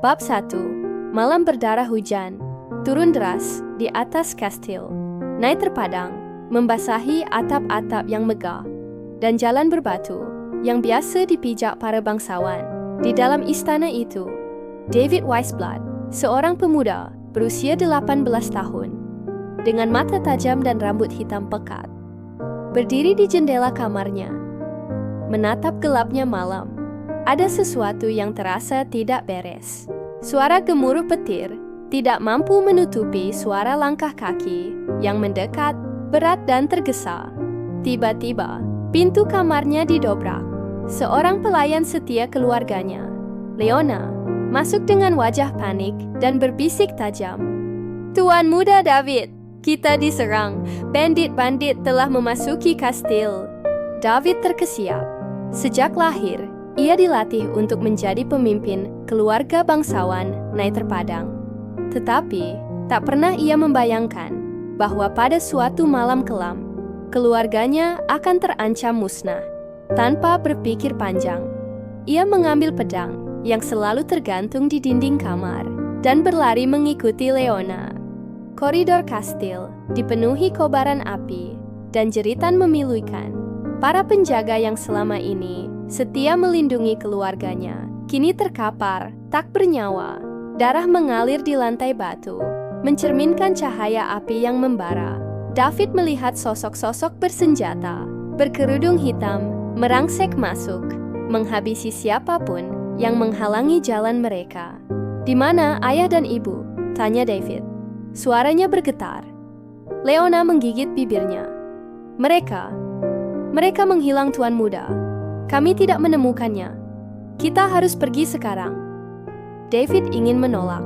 Bab 1. Malam berdarah hujan, turun deras di atas kastil, naik terpadang, membasahi atap-atap yang megah, dan jalan berbatu yang biasa dipijak para bangsawan. Di dalam istana itu, David Weisblood, seorang pemuda berusia 18 tahun, dengan mata tajam dan rambut hitam pekat, berdiri di jendela kamarnya, menatap gelapnya malam. Ada sesuatu yang terasa tidak beres. Suara gemuruh petir tidak mampu menutupi suara langkah kaki yang mendekat, berat dan tergesa. Tiba-tiba, pintu kamarnya didobrak. Seorang pelayan setia keluarganya, Leona, masuk dengan wajah panik dan berbisik tajam. "Tuan Muda David, kita diserang. Bandit-bandit telah memasuki kastil." David terkesiap. Sejak lahir, ia dilatih untuk menjadi pemimpin keluarga bangsawan naik terpadang. Tetapi, tak pernah ia membayangkan bahwa pada suatu malam kelam, keluarganya akan terancam musnah. Tanpa berpikir panjang, ia mengambil pedang yang selalu tergantung di dinding kamar dan berlari mengikuti Leona. Koridor kastil dipenuhi kobaran api dan jeritan memilukan. Para penjaga yang selama ini setia melindungi keluarganya kini terkapar, tak bernyawa. Darah mengalir di lantai batu, mencerminkan cahaya api yang membara. David melihat sosok-sosok bersenjata, berkerudung hitam, merangsek masuk, menghabisi siapapun yang menghalangi jalan mereka. "Di mana ayah dan ibu?" tanya David. Suaranya bergetar. Leona menggigit bibirnya. Mereka menghilang, Tuan Muda. Kami tidak menemukannya. Kita harus pergi sekarang." David ingin menolak.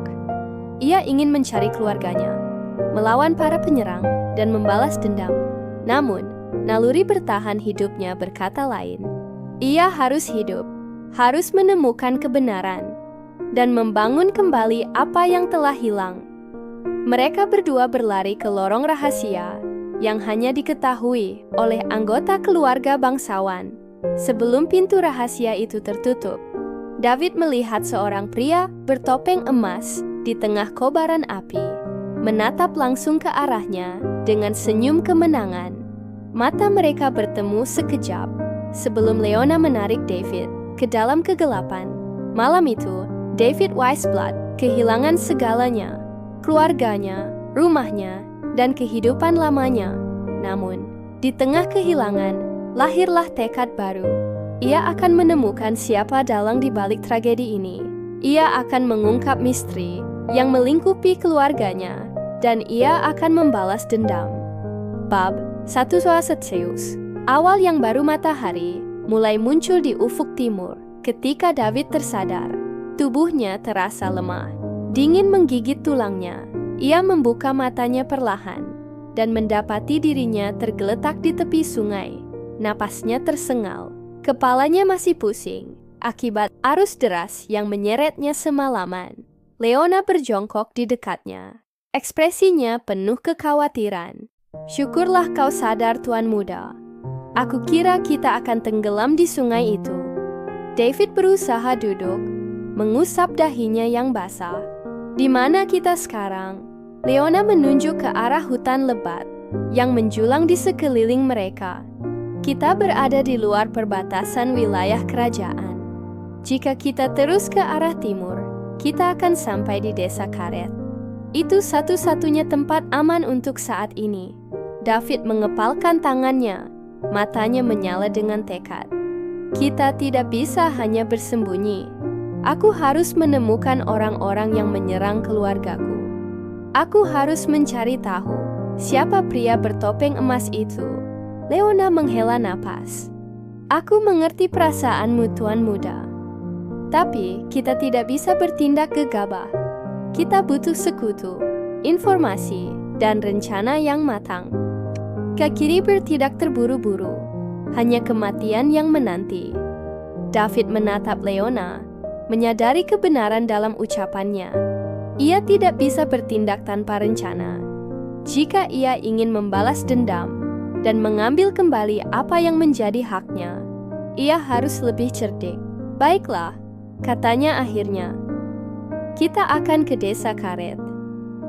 Ia ingin mencari keluarganya, melawan para penyerang, dan membalas dendam. Namun, naluri bertahan hidupnya berkata lain. Ia harus hidup, harus menemukan kebenaran, dan membangun kembali apa yang telah hilang. Mereka berdua berlari ke lorong rahasia yang hanya diketahui oleh anggota keluarga bangsawan. Sebelum pintu rahasia itu tertutup, David melihat seorang pria bertopeng emas di tengah kobaran api, menatap langsung ke arahnya dengan senyum kemenangan. Mata mereka bertemu sekejap sebelum Leona menarik David ke dalam kegelapan. Malam itu, David Weisblood kehilangan segalanya, keluarganya, rumahnya, dan kehidupan lamanya. Namun, di tengah kehilangan, lahirlah tekad baru. Ia akan menemukan siapa dalang di balik tragedi ini. Ia akan mengungkap misteri yang melingkupi keluarganya, dan ia akan membalas dendam. Bab 1. Soasetseus. Awal yang baru matahari mulai muncul di ufuk timur ketika David tersadar. Tubuhnya terasa lemah, dingin menggigit tulangnya. Ia membuka matanya perlahan dan mendapati dirinya tergeletak di tepi sungai. Napasnya tersengal, kepalanya masih pusing akibat arus deras yang menyeretnya semalaman. Leona berjongkok di dekatnya. Ekspresinya penuh kekhawatiran. "Syukurlah kau sadar, Tuan Muda. Aku kira kita akan tenggelam di sungai itu." David berusaha duduk, mengusap dahinya yang basah. "Di mana kita sekarang?" Leona menunjuk ke arah hutan lebat yang menjulang di sekeliling mereka. "Kita berada di luar perbatasan wilayah kerajaan. Jika kita terus ke arah timur, kita akan sampai di desa Karet. Itu satu-satunya tempat aman untuk saat ini." David mengepalkan tangannya, matanya menyala dengan tekad. "Kita tidak bisa hanya bersembunyi. Aku harus menemukan orang-orang yang menyerang keluargaku. Aku harus mencari tahu siapa pria bertopeng emas itu." Leona menghela napas. "Aku mengerti perasaanmu, Tuan Muda. Tapi kita tidak bisa bertindak gegabah. Kita butuh sekutu, informasi, dan rencana yang matang. Kekiri bertindak terburu-buru, hanya kematian yang menanti." David menatap Leona, menyadari kebenaran dalam ucapannya. Ia tidak bisa bertindak tanpa rencana. Jika ia ingin membalas dendam dan mengambil kembali apa yang menjadi haknya, ia harus lebih cerdik. "Baiklah," katanya akhirnya. kita akan ke desa karet.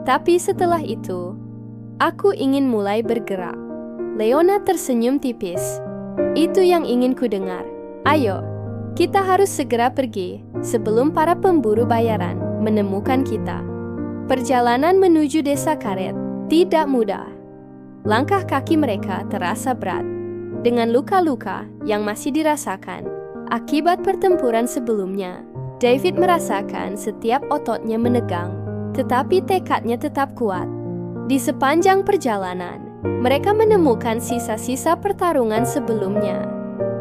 Tapi setelah itu, aku ingin mulai bergerak. Leona tersenyum tipis. Itu yang ingin ku dengar. Ayo, kita harus segera pergi sebelum para pemburu bayaran menemukan kita. Perjalanan menuju desa karet tidak mudah. Langkah kaki mereka terasa berat, dengan luka-luka yang masih dirasakan akibat pertempuran sebelumnya. David merasakan setiap ototnya menegang, tetapi tekadnya tetap kuat. Di sepanjang perjalanan, mereka menemukan sisa-sisa pertarungan sebelumnya.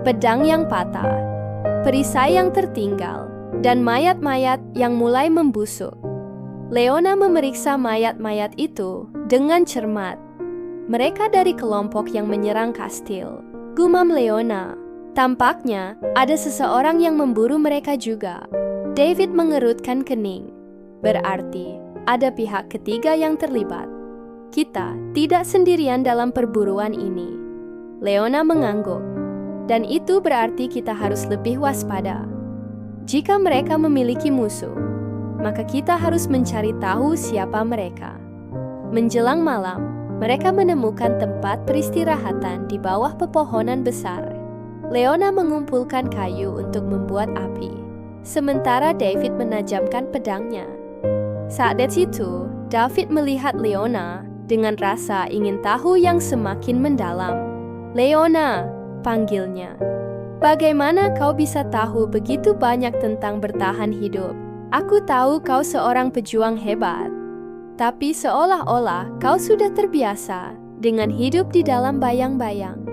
Pedang yang patah, perisai yang tertinggal, dan mayat-mayat yang mulai membusuk. Leona memeriksa mayat-mayat itu dengan cermat. Mereka dari kelompok yang menyerang kastil, gumam Leona. Tampaknya ada seseorang yang memburu mereka juga. David mengerutkan kening. Berarti ada pihak ketiga yang terlibat. Kita tidak sendirian dalam perburuan ini. Leona mengangguk. Dan itu berarti kita harus lebih waspada. Jika mereka memiliki musuh, maka kita harus mencari tahu siapa mereka. Menjelang malam, mereka menemukan tempat peristirahatan di bawah pepohonan besar. Leona mengumpulkan kayu untuk membuat api, sementara David menajamkan pedangnya. Saat itu, David melihat Leona dengan rasa ingin tahu yang semakin mendalam. "Leona," panggilnya. "Bagaimana kau bisa tahu begitu banyak tentang bertahan hidup? Aku tahu kau seorang pejuang hebat, tapi seolah-olah kau sudah terbiasa dengan hidup di dalam bayang-bayang."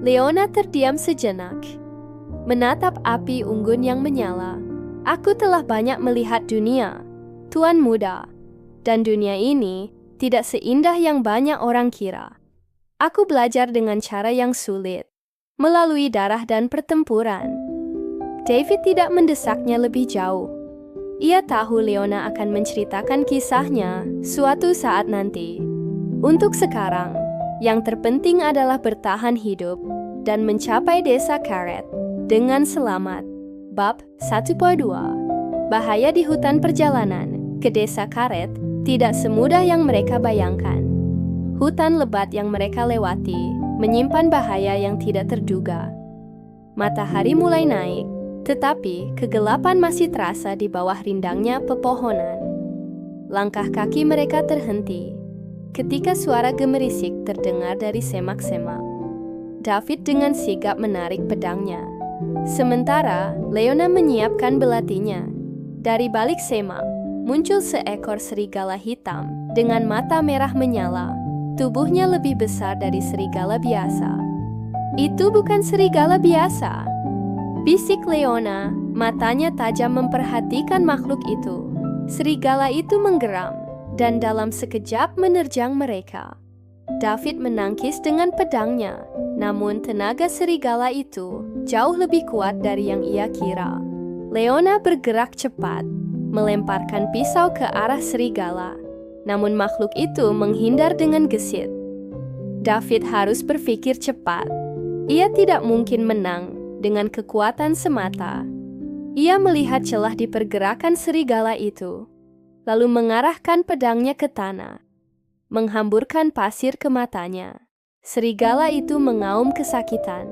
Leona terdiam sejenak, menatap api unggun yang menyala. "Aku telah banyak melihat dunia, Tuan Muda, dan dunia ini tidak seindah yang banyak orang kira. Aku belajar dengan cara yang sulit, melalui darah dan pertempuran." David tidak mendesaknya lebih jauh. Ia tahu Leona akan menceritakan kisahnya suatu saat nanti. Untuk sekarang, yang terpenting adalah bertahan hidup dan mencapai desa karet dengan selamat. Bab 1.2. Bahaya di hutan. Perjalanan ke desa karet tidak semudah yang mereka bayangkan. Hutan lebat yang mereka lewati menyimpan bahaya yang tidak terduga. Matahari mulai naik, tetapi kegelapan masih terasa di bawah rindangnya pepohonan. Langkah kaki mereka terhenti ketika suara gemerisik terdengar dari semak-semak. David dengan sigap menarik pedangnya, sementara Leona menyiapkan belatinya. Dari balik semak, muncul seekor serigala hitam dengan mata merah menyala. Tubuhnya lebih besar dari serigala biasa. "Itu bukan serigala biasa," bisik Leona, matanya tajam memperhatikan makhluk itu. Serigala itu menggeram, dan dalam sekejap menerjang mereka. David menangkis dengan pedangnya, namun tenaga serigala itu jauh lebih kuat dari yang ia kira. Leona bergerak cepat, melemparkan pisau ke arah serigala, namun makhluk itu menghindar dengan gesit. David harus berpikir cepat. Ia tidak mungkin menang dengan kekuatan semata. Ia melihat celah di pergerakan serigala itu, lalu mengarahkan pedangnya ke tanah, menghamburkan pasir ke matanya. Serigala itu mengaum kesakitan,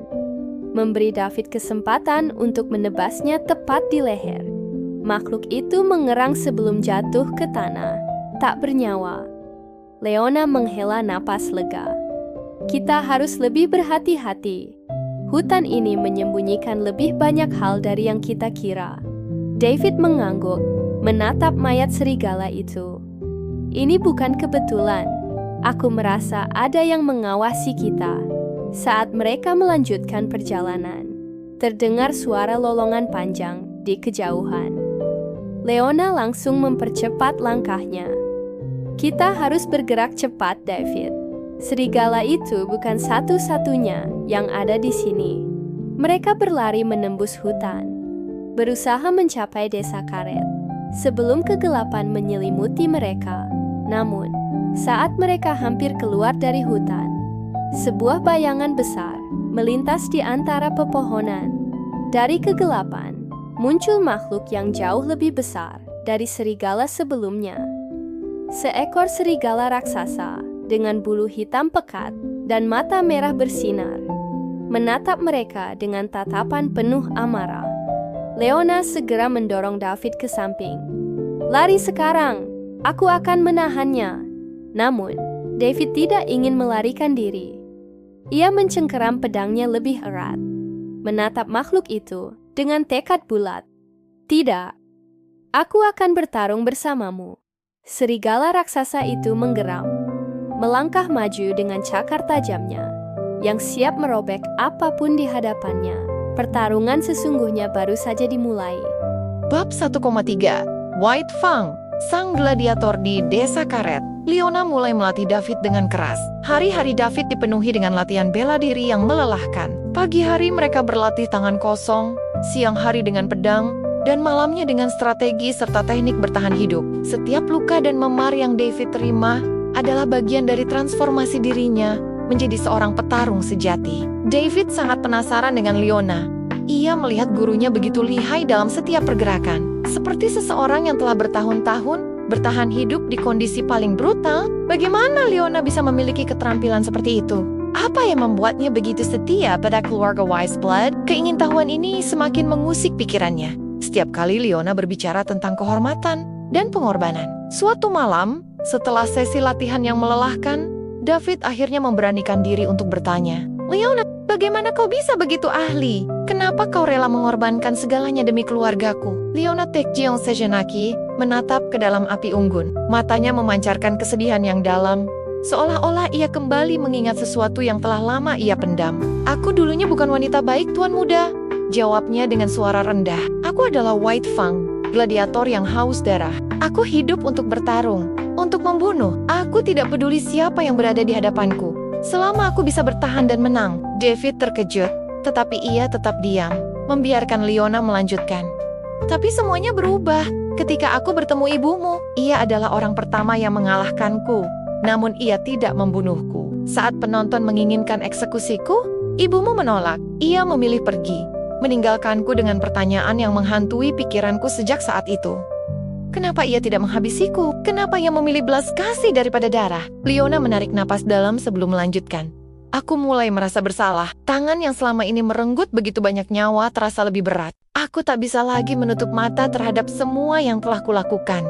memberi David kesempatan untuk menebasnya tepat di leher. Makhluk itu mengerang sebelum jatuh ke tanah, tak bernyawa. Leona menghela napas lega. "Kita harus lebih berhati-hati. Hutan ini menyembunyikan lebih banyak hal dari yang kita kira." David mengangguk, menatap mayat serigala itu. "Ini bukan kebetulan. Aku merasa ada yang mengawasi kita." Saat mereka melanjutkan perjalanan, terdengar suara lolongan panjang di kejauhan. Leona langsung mempercepat langkahnya. "Kita harus bergerak cepat, David. Serigala itu bukan satu-satunya yang ada di sini." Mereka berlari menembus hutan, berusaha mencapai desa karet sebelum kegelapan menyelimuti mereka. Namun, saat mereka hampir keluar dari hutan, sebuah bayangan besar melintas di antara pepohonan. Dari kegelapan, muncul makhluk yang jauh lebih besar, dari serigala sebelumnya. Seekor serigala raksasa dengan bulu hitam pekat dan mata merah bersinar menatap mereka dengan tatapan penuh amarah. Leona segera mendorong David ke samping. "Lari sekarang, aku akan menahannya." Namun, David tidak ingin melarikan diri. Ia mencengkeram pedangnya lebih erat, menatap makhluk itu dengan tekad bulat. "Tidak, aku akan bertarung bersamamu." Serigala raksasa itu menggeram, melangkah maju dengan cakar tajamnya, yang siap merobek apapun di hadapannya. Pertarungan sesungguhnya baru saja dimulai. Bab 1,3 White Fang, sang gladiator di Desa Karet. Leona mulai melatih David dengan keras. Hari-hari David dipenuhi dengan latihan bela diri yang melelahkan. Pagi hari mereka berlatih tangan kosong, siang hari dengan pedang, dan malamnya dengan strategi serta teknik bertahan hidup. Setiap luka dan memar yang David terima adalah bagian dari transformasi dirinya menjadi seorang petarung sejati. David sangat penasaran dengan Leona. Ia melihat gurunya begitu lihai dalam setiap pergerakan. Seperti seseorang yang telah bertahun-tahun bertahan hidup di kondisi paling brutal. Bagaimana Leona bisa memiliki keterampilan seperti itu? Apa yang membuatnya begitu setia pada keluarga Wiseblood? Keingintahuan ini semakin mengusik pikirannya. Setiap kali Leona berbicara tentang kehormatan dan pengorbanan. Suatu malam, setelah sesi latihan yang melelahkan, David akhirnya memberanikan diri untuk bertanya, "Leona, bagaimana kau bisa begitu ahli? Kenapa kau rela mengorbankan segalanya demi keluargaku?" Leona terdiam sejenak, menatap ke dalam api unggun. Matanya memancarkan kesedihan yang dalam, seolah-olah ia kembali mengingat sesuatu yang telah lama ia pendam. "Aku dulunya bukan wanita baik, Tuan Muda," jawabnya dengan suara rendah. "Aku adalah White Fang, gladiator yang haus darah. Aku hidup untuk bertarung, untuk membunuh. Aku tidak peduli siapa yang berada di hadapanku, selama aku bisa bertahan dan menang." David terkejut, tetapi ia tetap diam, membiarkan Leona melanjutkan. "Tapi semuanya berubah ketika aku bertemu ibumu. Ia adalah orang pertama yang mengalahkanku, namun ia tidak membunuhku. Saat penonton menginginkan eksekusiku, ibumu menolak. Ia memilih pergi, meninggalkanku dengan pertanyaan yang menghantui pikiranku sejak saat itu. Kenapa ia tidak menghabisiku? Kenapa ia memilih belas kasih daripada darah?" Leona menarik napas dalam sebelum melanjutkan. "Aku mulai merasa bersalah. Tangan yang selama ini merenggut begitu banyak nyawa terasa lebih berat. Aku tak bisa lagi menutup mata terhadap semua yang telah kulakukan.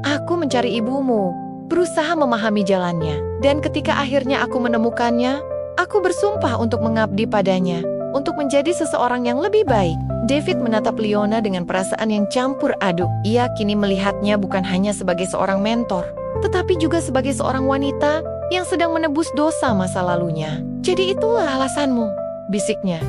Aku mencari ibumu, berusaha memahami jalannya. Dan ketika akhirnya aku menemukannya, aku bersumpah untuk mengabdi padanya, untuk menjadi seseorang yang lebih baik." David menatap Leona dengan perasaan yang campur aduk. Ia kini melihatnya bukan hanya sebagai seorang mentor, tetapi juga sebagai seorang wanita yang sedang menebus dosa masa lalunya. "Jadi itulah alasanmu," bisiknya.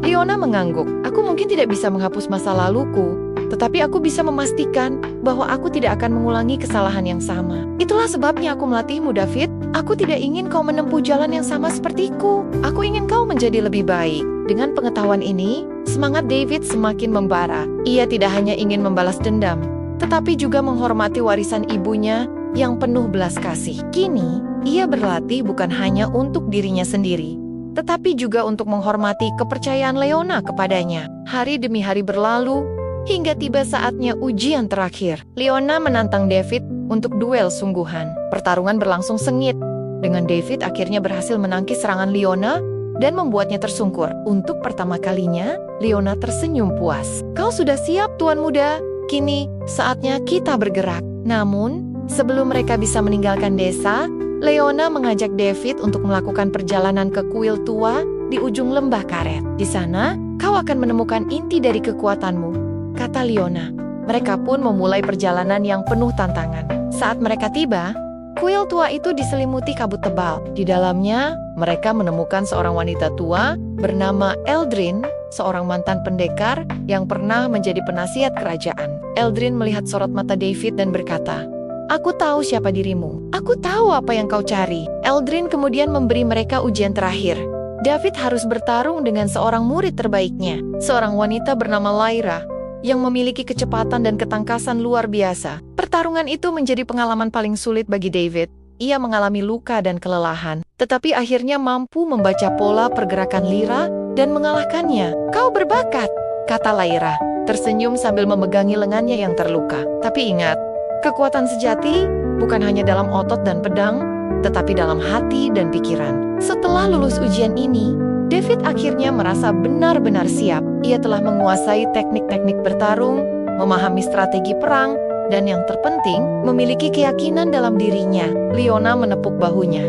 Leona mengangguk. "Aku mungkin tidak bisa menghapus masa laluku, tetapi aku bisa memastikan bahwa aku tidak akan mengulangi kesalahan yang sama. Itulah sebabnya aku melatihmu, David. Aku tidak ingin kau menempuh jalan yang sama sepertiku. Aku ingin kau menjadi lebih baik." Dengan pengetahuan ini, semangat David semakin membara. Ia tidak hanya ingin membalas dendam, tetapi juga menghormati warisan ibunya yang penuh belas kasih. Kini, ia berlatih bukan hanya untuk dirinya sendiri, tetapi juga untuk menghormati kepercayaan Leona kepadanya. Hari demi hari berlalu, hingga tiba saatnya ujian terakhir. Leona menantang David untuk duel sungguhan. Pertarungan berlangsung sengit, dengan David akhirnya berhasil menangkis serangan Leona dan membuatnya tersungkur. Untuk pertama kalinya, Leona tersenyum puas. "Kau sudah siap, Tuan Muda. Kini, saatnya kita bergerak." Namun, sebelum mereka bisa meninggalkan desa, Leona mengajak David untuk melakukan perjalanan ke kuil tua di ujung lembah karet. "Di sana, kau akan menemukan inti dari kekuatanmu," kata Leona. Mereka pun memulai perjalanan yang penuh tantangan. Saat mereka tiba, kuil tua itu diselimuti kabut tebal. Di dalamnya, mereka menemukan seorang wanita tua bernama Eldrin, seorang mantan pendekar yang pernah menjadi penasihat kerajaan. Eldrin melihat sorot mata David dan berkata, "Aku tahu siapa dirimu. Aku tahu apa yang kau cari." Eldrin kemudian memberi mereka ujian terakhir. David harus bertarung dengan seorang murid terbaiknya, seorang wanita bernama Lyra, yang memiliki kecepatan dan ketangkasan luar biasa. Pertarungan itu menjadi pengalaman paling sulit bagi David. Ia mengalami luka dan kelelahan, tetapi akhirnya mampu membaca pola pergerakan Lyra dan mengalahkannya. "Kau berbakat," kata Lyra. tersenyum sambil memegangi lengannya yang terluka. Tapi ingat, kekuatan sejati bukan hanya dalam otot dan pedang, tetapi dalam hati dan pikiran. Setelah lulus ujian ini, David akhirnya merasa benar-benar siap. Ia telah menguasai teknik-teknik bertarung, memahami strategi perang, dan yang terpenting, memiliki keyakinan dalam dirinya. Leona menepuk bahunya.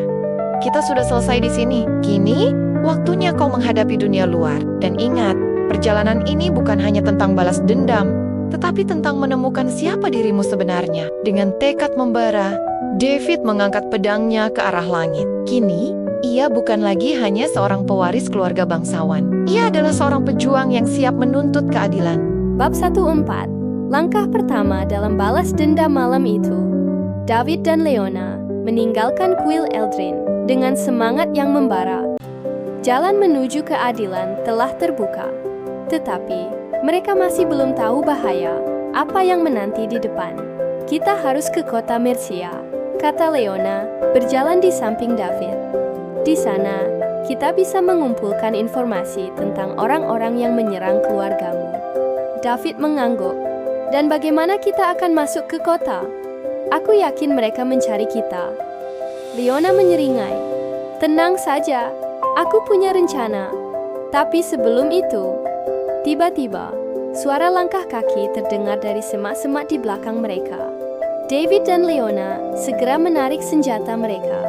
Kita sudah selesai di sini. Kini, waktunya kau menghadapi dunia luar. Dan ingat, perjalanan ini bukan hanya tentang balas dendam, tetapi tentang menemukan siapa dirimu sebenarnya. Dengan tekad membara, David mengangkat pedangnya ke arah langit. Kini, ia bukan lagi hanya seorang pewaris keluarga bangsawan. Ia adalah seorang pejuang yang siap menuntut keadilan. Bab 14. Langkah pertama dalam balas dendam malam itu. David dan Leona meninggalkan kuil Eldrin dengan semangat yang membara. Jalan menuju keadilan telah terbuka. Tetapi, mereka masih belum tahu bahaya apa yang menanti di depan. Kita harus ke kota Mercia, kata Leona, berjalan di samping David. Di sana, kita bisa mengumpulkan informasi tentang orang-orang yang menyerang keluargamu. David mengangguk. Dan bagaimana kita akan masuk ke kota? Aku yakin mereka mencari kita. Leona menyeringai. Tenang saja, aku punya rencana. Tapi sebelum itu, tiba-tiba, suara langkah kaki terdengar dari semak-semak di belakang mereka. David dan Leona segera menarik senjata mereka.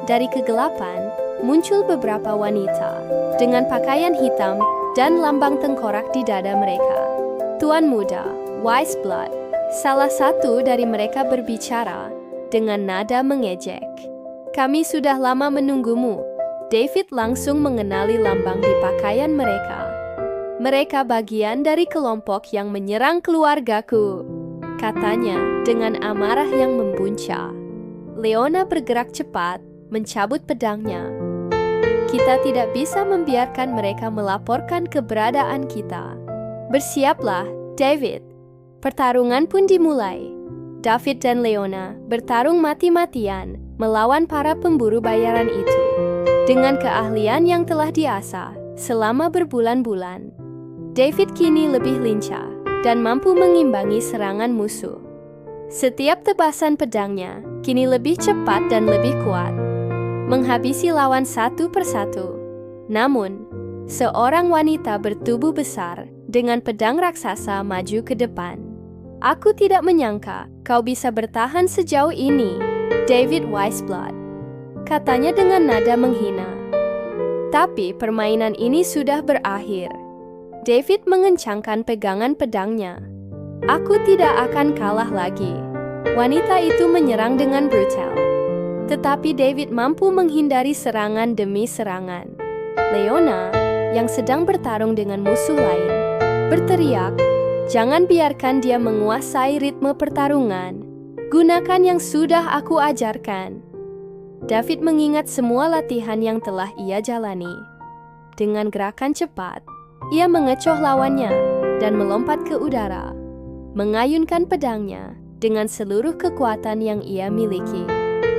Dari kegelapan, muncul beberapa wanita dengan pakaian hitam dan lambang tengkorak di dada mereka. Tuan muda, Wise Blood, salah satu dari mereka berbicara dengan nada mengejek. Kami sudah lama menunggumu. David langsung mengenali lambang di pakaian mereka. Mereka bagian dari kelompok yang menyerang keluargaku, katanya dengan amarah yang membuncah. Leona bergerak cepat, mencabut pedangnya. Kita tidak bisa membiarkan mereka melaporkan keberadaan kita. Bersiaplah, David. Pertarungan pun dimulai. David dan Leona bertarung mati-matian melawan para pemburu bayaran itu. Dengan keahlian yang telah diasah selama berbulan-bulan, David kini lebih lincah dan mampu mengimbangi serangan musuh. Setiap tebasan pedangnya kini lebih cepat dan lebih kuat, menghabisi lawan satu persatu. Namun, seorang wanita bertubuh besar dengan pedang raksasa maju ke depan. Aku tidak menyangka kau bisa bertahan sejauh ini, David Wiseblood, katanya dengan nada menghina. Tapi permainan ini sudah berakhir. David mengencangkan pegangan pedangnya. Aku tidak akan kalah lagi. Wanita itu menyerang dengan brutal. Tetapi David mampu menghindari serangan demi serangan. Leona, yang sedang bertarung dengan musuh lain, berteriak, "Jangan biarkan dia menguasai ritme pertarungan. Gunakan yang sudah aku ajarkan." David mengingat semua latihan yang telah ia jalani. Dengan gerakan cepat, ia mengecoh lawannya dan melompat ke udara, mengayunkan pedangnya dengan seluruh kekuatan yang ia miliki.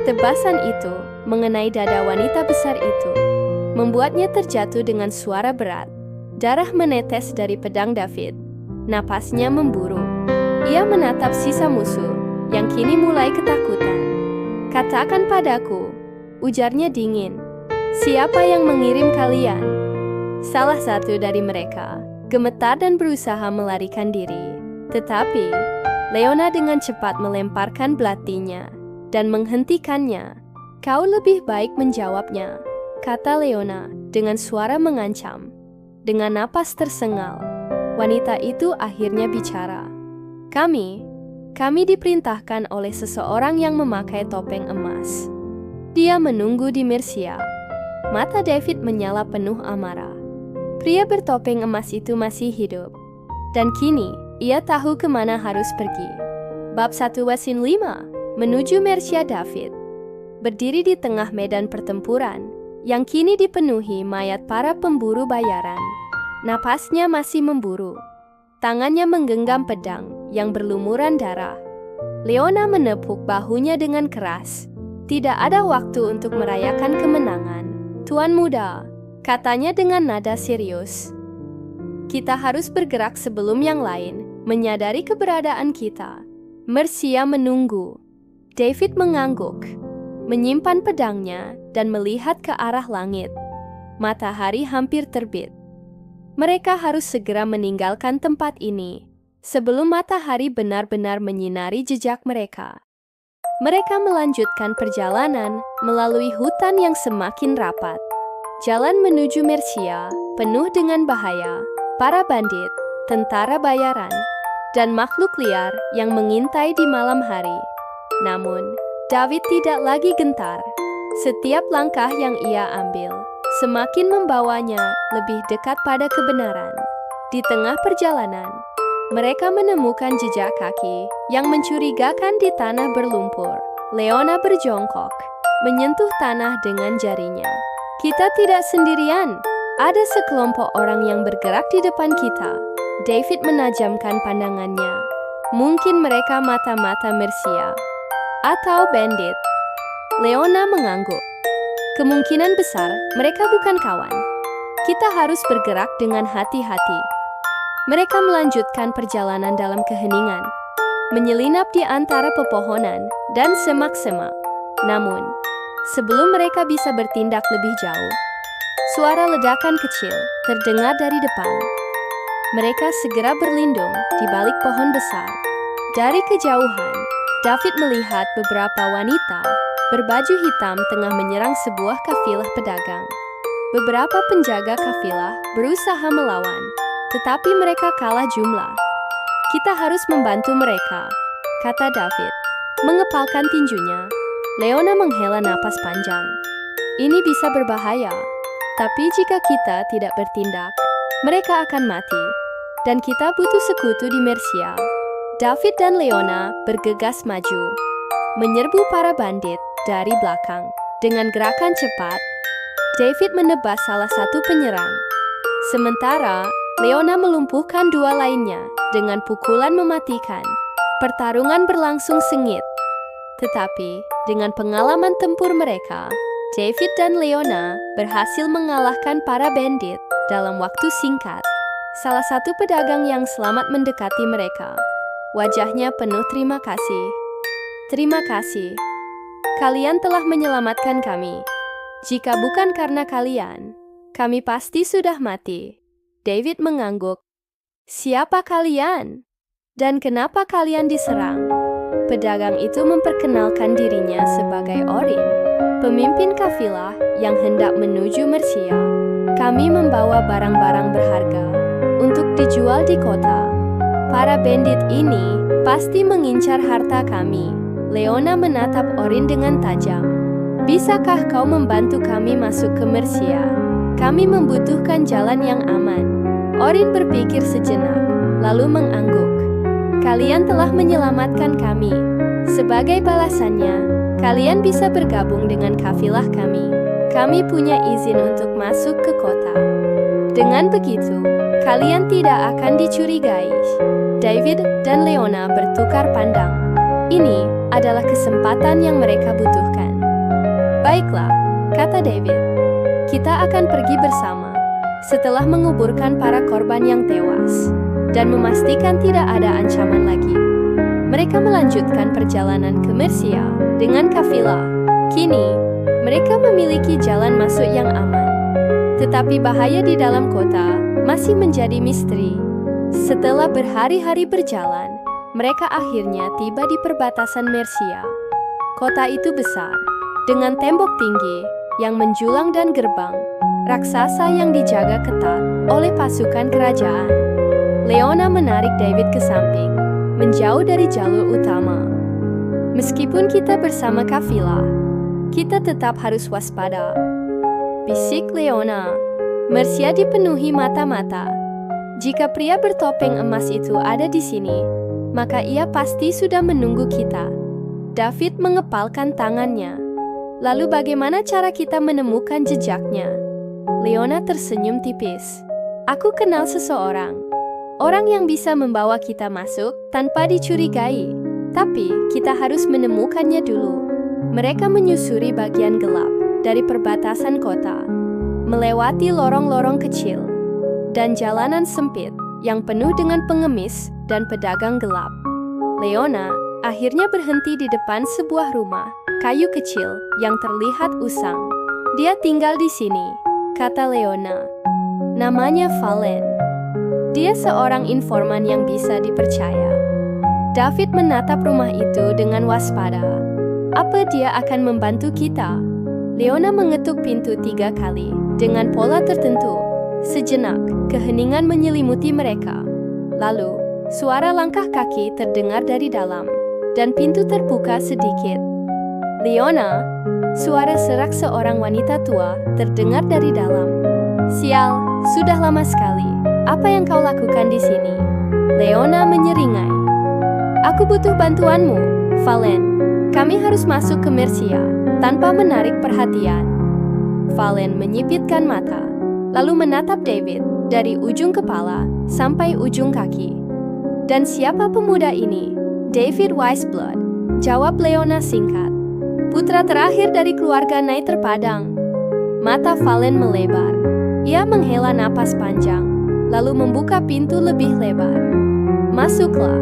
Tebasan itu mengenai dada wanita besar itu, membuatnya terjatuh dengan suara berat. Darah menetes dari pedang David. Napasnya memburu. Ia menatap sisa musuh yang kini mulai ketakutan. "Katakan padaku," ujarnya dingin, "siapa yang mengirim kalian?" Salah satu dari mereka gemetar dan berusaha melarikan diri. Tetapi, Leona dengan cepat melemparkan belatinya dan menghentikannya. "Kau lebih baik menjawabnya," kata Leona dengan suara mengancam. Dengan napas tersengal, wanita itu akhirnya bicara. Kami diperintahkan oleh seseorang yang memakai topeng emas. Dia menunggu di Mercia." Mata David menyala penuh amarah. Pria bertopeng emas itu masih hidup. Dan kini, ia tahu kemana harus pergi. Bab 1-5, menuju Mercia. David berdiri di tengah medan pertempuran yang kini dipenuhi mayat para pemburu bayaran. Napasnya masih memburu. Tangannya menggenggam pedang yang berlumuran darah. Leona menepuk bahunya dengan keras. Tidak ada waktu untuk merayakan kemenangan. "Tuan muda," katanya dengan nada serius, Kita harus bergerak sebelum yang lain menyadari keberadaan kita. Mercia menunggu. David mengangguk, menyimpan pedangnya dan melihat ke arah langit. Matahari hampir terbit. Mereka harus segera meninggalkan tempat ini sebelum matahari benar-benar menyinari jejak mereka. Mereka melanjutkan perjalanan melalui hutan yang semakin rapat. Jalan menuju Mercia penuh dengan bahaya, para bandit, tentara bayaran, dan makhluk liar yang mengintai di malam hari. Namun, David tidak lagi gentar. Setiap langkah yang ia ambil semakin membawanya lebih dekat pada kebenaran. Di tengah perjalanan, mereka menemukan jejak kaki yang mencurigakan di tanah berlumpur. Leona berjongkok, menyentuh tanah dengan jarinya. Kita tidak sendirian. Ada sekelompok orang yang bergerak di depan kita. David menajamkan pandangannya. Mungkin mereka mata-mata Mercia atau bandit. Leona mengangguk. Kemungkinan besar mereka bukan kawan. Kita harus bergerak dengan hati-hati. Mereka melanjutkan perjalanan dalam keheningan, menyelinap di antara pepohonan dan semak-semak. Namun, sebelum mereka bisa bertindak lebih jauh, suara ledakan kecil terdengar dari depan. Mereka segera berlindung di balik pohon besar. Dari kejauhan, David melihat beberapa wanita berbaju hitam tengah menyerang sebuah kafilah pedagang. Beberapa penjaga kafilah berusaha melawan, tetapi mereka kalah jumlah. Kita harus membantu mereka, kata David. Mengepalkan tinjunya, Leona menghela napas panjang. Ini bisa berbahaya, tapi jika kita tidak bertindak, mereka akan mati. Dan kita butuh sekutu di Mercia. David dan Leona bergegas maju, menyerbu para bandit dari belakang. Dengan gerakan cepat, David menebas salah satu penyerang. Sementara, Leona melumpuhkan dua lainnya dengan pukulan mematikan. Pertarungan berlangsung sengit. Tetapi, dengan pengalaman tempur mereka, David dan Leona berhasil mengalahkan para bandit dalam waktu singkat. Salah satu pedagang yang selamat mendekati mereka. Wajahnya penuh terima kasih. Terima kasih. Kalian telah menyelamatkan kami. Jika bukan karena kalian, kami pasti sudah mati. David mengangguk. Siapa kalian? Dan kenapa kalian diserang? Pedagang itu memperkenalkan dirinya sebagai Orin, pemimpin kafilah yang hendak menuju Mercia. Kami membawa barang-barang berharga untuk dijual di kota. Para bandit ini pasti mengincar harta kami. Leona menatap Orin dengan tajam. Bisakah kau membantu kami masuk ke Mercia? Kami membutuhkan jalan yang aman. Orin berpikir sejenak, lalu mengangguk. Kalian telah menyelamatkan kami. Sebagai balasannya, kalian bisa bergabung dengan kafilah kami. Kami punya izin untuk masuk ke kota. Dengan begitu, kalian tidak akan dicurigai. David dan Leona bertukar pandang. Ini adalah kesempatan yang mereka butuhkan. Baiklah, kata David. Kita akan pergi bersama. Setelah menguburkan para korban yang tewas dan memastikan tidak ada ancaman lagi, mereka melanjutkan perjalanan ke Mercia dengan kafilah. Kini, mereka memiliki jalan masuk yang aman. Tetapi bahaya di dalam kota masih menjadi misteri. Setelah berhari-hari berjalan, mereka akhirnya tiba di perbatasan Mercia. Kota itu besar, dengan tembok tinggi yang menjulang dan gerbang raksasa yang dijaga ketat oleh pasukan kerajaan. Leona menarik David ke samping, menjauh dari jalur utama. Meskipun kita bersama kafilah, kita tetap harus waspada, bisik Leona. Mercia dipenuhi mata-mata. Jika pria bertopeng emas itu ada di sini, maka ia pasti sudah menunggu kita. David mengepalkan tangannya. Lalu bagaimana cara kita menemukan jejaknya? Leona tersenyum tipis. Aku kenal seseorang. Orang yang bisa membawa kita masuk tanpa dicurigai. Tapi kita harus menemukannya dulu. Mereka menyusuri bagian gelap dari perbatasan kota, melewati lorong-lorong kecil, dan jalanan sempit yang penuh dengan pengemis dan pedagang gelap. Leona akhirnya berhenti di depan sebuah rumah kayu kecil yang terlihat usang. "Dia tinggal di sini," kata Leona. "Namanya Valen. Dia seorang informan yang bisa dipercaya." David menatap rumah itu dengan waspada. "Apa dia akan membantu kita?" Leona mengetuk pintu 3 kali dengan pola tertentu. Sejenak, keheningan menyelimuti mereka. Lalu, suara langkah kaki terdengar dari dalam, dan pintu terbuka sedikit. "Leona," suara serak seorang wanita tua terdengar dari dalam. "Sial, sudah lama sekali. Apa yang kau lakukan di sini?" Leona menyeringai. "Aku butuh bantuanmu, Valen. Kami harus masuk ke Mercia tanpa menarik perhatian." Valen menyipitkan mata, lalu menatap David dari ujung kepala sampai ujung kaki. "Dan siapa pemuda ini?" "David Wiseblood," jawab Leona singkat. "Putra terakhir dari keluarga Knight terpadang." Mata Valen melebar. Ia menghela napas panjang, lalu membuka pintu lebih lebar. "Masuklah,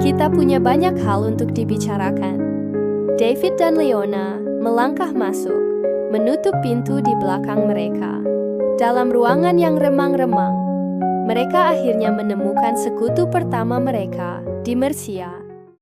kita punya banyak hal untuk dibicarakan." David dan Leona melangkah masuk, menutup pintu di belakang mereka. Dalam ruangan yang remang-remang, mereka akhirnya menemukan sekutu pertama mereka di Mercia.